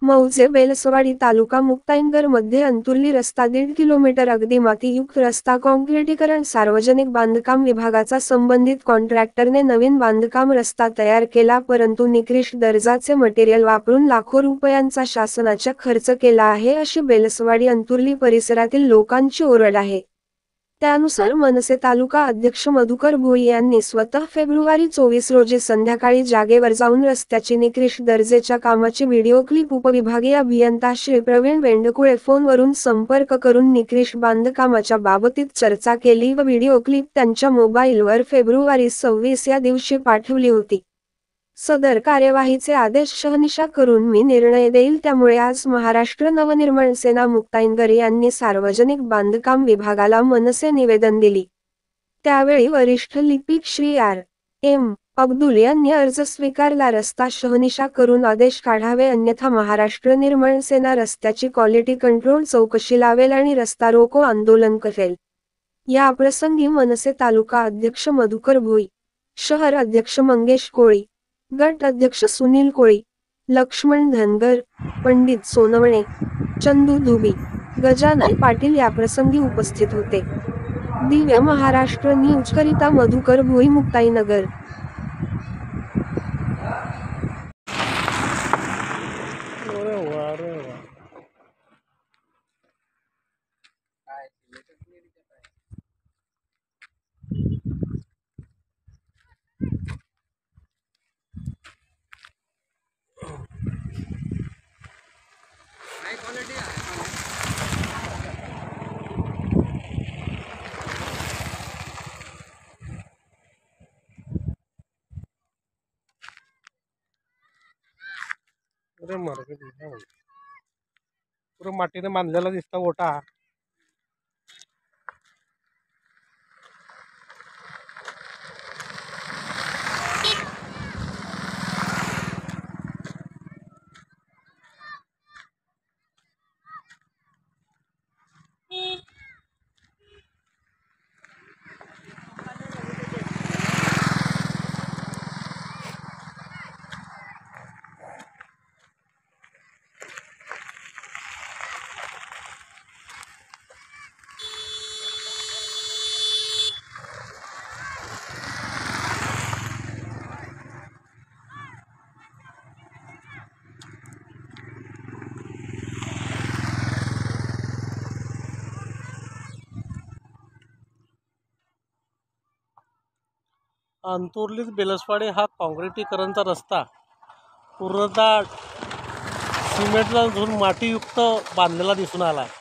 मौजे बेलसवाडी तालुका मुक्ताईनगर मध्ये अंतुर्ली रस्ता 1.5 किलोमीटर अगदी मातीयुक्त रस्ता काँक्रिटीकरण सार्वजनिक बांधकाम विभागाचा संबंधित कॉन्ट्रॅक्टरने नवीन बांधकाम रस्ता तयार केला, परंतु निकृष्ट दर्जाचे मटेरियल वापरून लाखो रुपयांचा शासनाचा खर्च केला आहे, अशी बेलसवाडी अंतुर्ली परिसरातील लोकांची ओरड आहे। त्यानुसार मनसे तालुका अध्यक्ष मधुकर भोई यांनी स्वतः फेब्रुवारी 24 रोजी संध्याकाळी जागेवर जाऊन रस्त्याची निकृष्ट दर्जाच्या कामाची व्हिडिओ क्लिप उपविभागीय अभियंता श्री प्रवीण वेंडकुळे फोनवरून संपर्क करून निकृष्ट बांधकामाच्या बाबतीत चर्चा केली व व्हिडिओ क्लिप त्यांच्या मोबाईलवर फेब्रुवारी 26 या दिवशी पाठवली होती। सदर कार्यवाहीचे आदेश शहानिशा करून मी निर्णय देईल, त्यामुळे आज महाराष्ट्र नवनिर्माण सेना मुक्ताईनगर यांनी सार्वजनिक बांधकाम विभागाला मनसे निवेदन दिली। त्यावेळी वरिष्ठ लिपिक श्री R.M. अब्दुल यांनी अर्ज स्वीकारला। रस्ता शहानिशा करून आदेश काढावे, अन्यथा महाराष्ट्र निर्माण सेना रस्त्याची क्वालिटी कंट्रोल चौकशी लावेल आणि रस्ता रोको आंदोलन करेल। या प्रसंगी मनसे तालुका अध्यक्ष मधुकर भोई, शहर अध्यक्ष मंगेश कोळी, गट अध्यक्ष सुनील कोळी, लक्ष्मण धनगर, पंडित सोनवणे, चंदू धुबी, गजानन पाटील याप्रसंगी उपस्थित होते। दिव्य महाराष्ट्र न्यूज करिता मधुकर भोई, मुक्ताईनगर। पुरा मातीने बांधलेला दिसता ओटा। अंतुर्ली बेलसवाडी हा काँक्रिटीकरणचा रस्ता पूर्णतः सिमेंटला धरून मातीयुक्त बांधलेला दिसून आला आहे।